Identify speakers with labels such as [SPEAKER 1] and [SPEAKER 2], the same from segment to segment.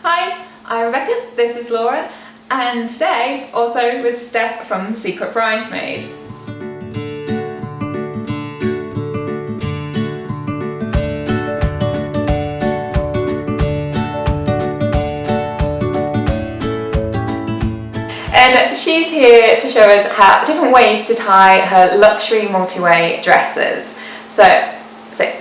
[SPEAKER 1] Hi, I'm Rebecca, this is Laura, and today also with Steph from the Secret Bridesmaid. And she's here to show us how different ways to tie her luxury multi-way dresses. So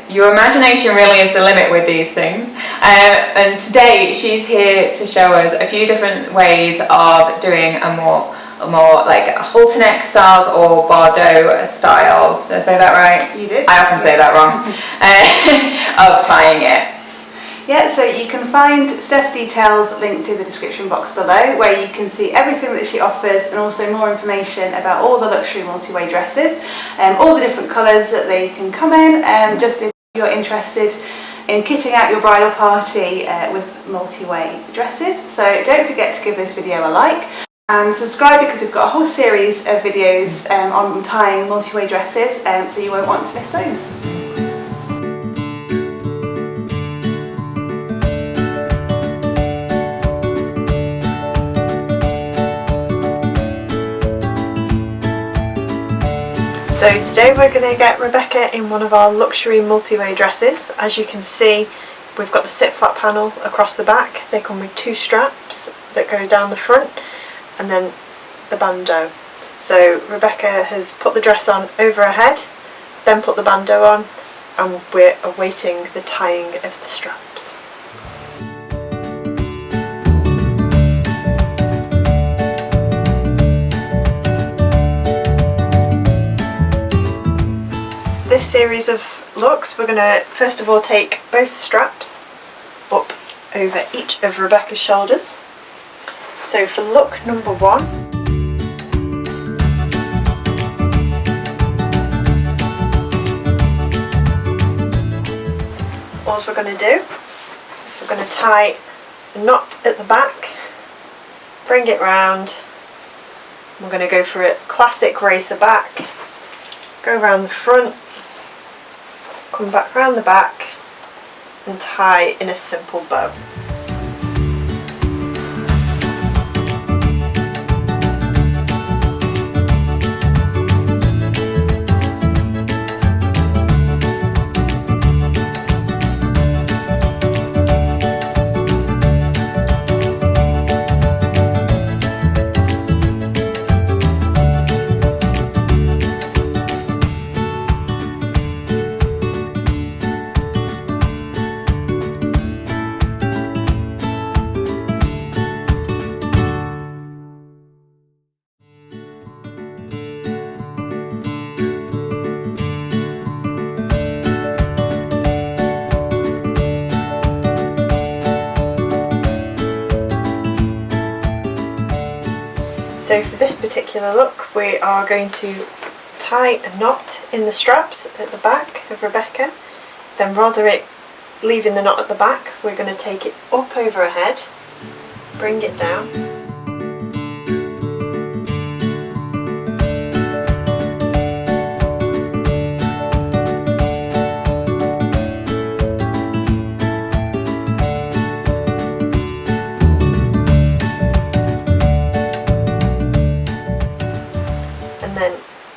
[SPEAKER 1] your imagination really is the limit with these things. And today she's here to show us a few different ways of doing a more like Halterneck styles or Bardot styles. Did I say that right?
[SPEAKER 2] You did.
[SPEAKER 1] I often say that wrong. Of tying it.
[SPEAKER 2] Yeah, so you can find Steph's details linked in the description box below, where you can see everything that she offers and also more information about all the luxury multi-way dresses, all the different colours that they can come in, just if you're interested in kitting out your bridal party with multi-way dresses. So don't forget to give this video a like and subscribe, because we've got a whole series of videos on tying multi-way dresses, so you won't want to miss those.
[SPEAKER 3] So today we're going to get Rebecca in one of our luxury multi-way dresses. As you can see, we've got the sit flat panel across the back. They come with two straps that go down the front and then the bandeau. So Rebecca has put the dress on over her head, then put the bandeau on, and we're awaiting the tying of the straps. This series of looks, we're going to first of all take both straps up over each of Rebecca's shoulders. So for look number one, all we're going to do is we're going to tie a knot at the back, bring it round. We're going to go for a classic Racerback, go around the front, come back round the back and tie in a simple bow. So for this particular look, we are going to tie a knot in the straps at the back of Rebecca. Then rather it leaving the knot at the back, we're going to take it up over her head, bring it down.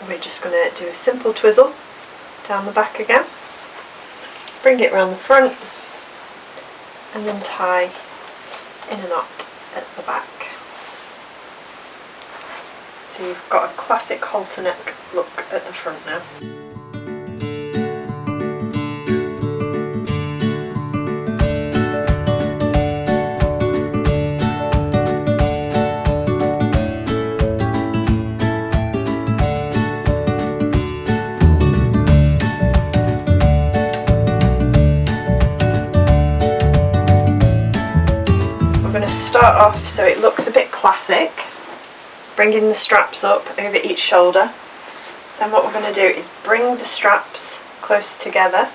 [SPEAKER 3] We're just going to do a simple twizzle down the back again, bring it around the front and then tie in a knot at the back. So you've got a classic halterneck look at the front now. Start off so it looks a bit classic, bringing the straps up over each shoulder. Then what we're going to do is bring the straps close together.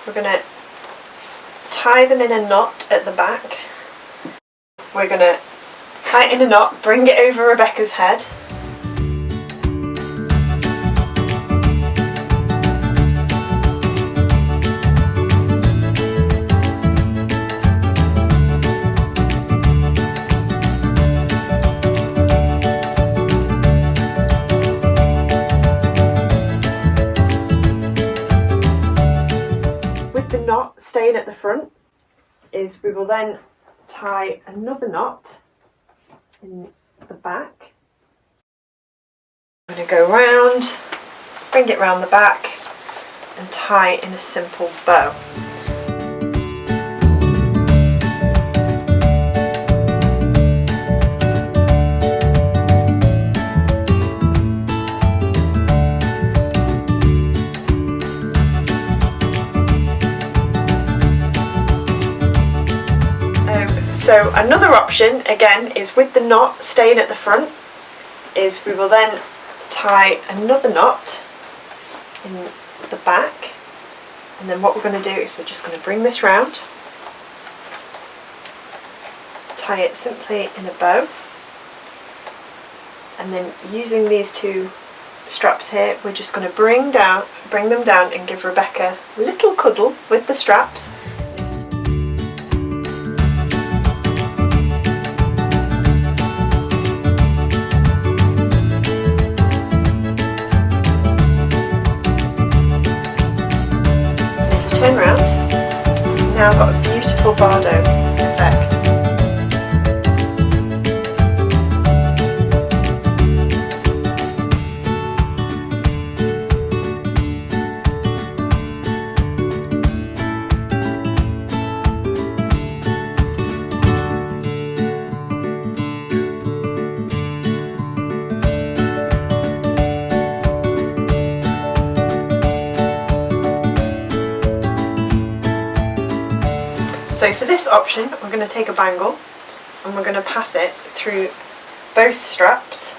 [SPEAKER 3] We're going to tie them in a knot at the back. We're going to tie it in a knot, bring it over Rebecca's head. with the knot staying at the front is we will then tie another knot in the back. I'm going to go round, bring it round the back and tie in a simple bow. So another option, again, is with the knot staying at the front, is we will then tie another knot in the back, and then what we're going to do is we're just going to bring this round, tie it simply in a bow, and then using these two straps here, we're just going to bring them down and give Rebecca a little cuddle with the straps. Turn round, now I've got a beautiful Bardot effect. So for this option, we're going to take a bangle and we're going to pass it through both straps.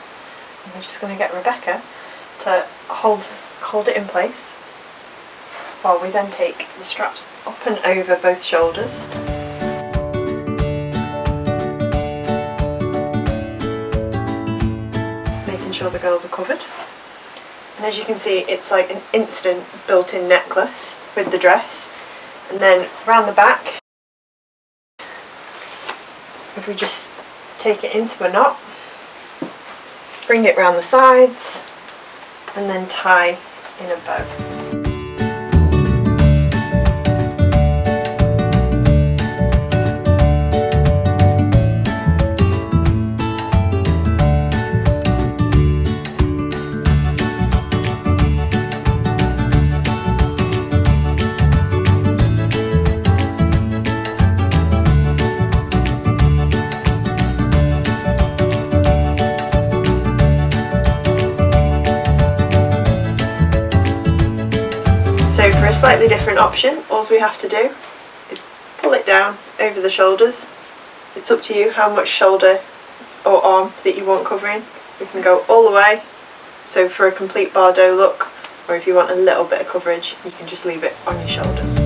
[SPEAKER 3] And we're just going to get Rebecca to hold it in place while we then take the straps up and over both shoulders. Making sure the girls are covered. And as you can see, it's like an instant built-in necklace with the dress. And then round the back, if we just take it into a knot, bring it round the sides and then tie in a bow. So for a slightly different option, all we have to do is pull it down over the shoulders. It's up to you how much shoulder or arm that you want covering. We can go all the way, so for a complete Bardot look, or if you want a little bit of coverage, you can just leave it on your shoulders.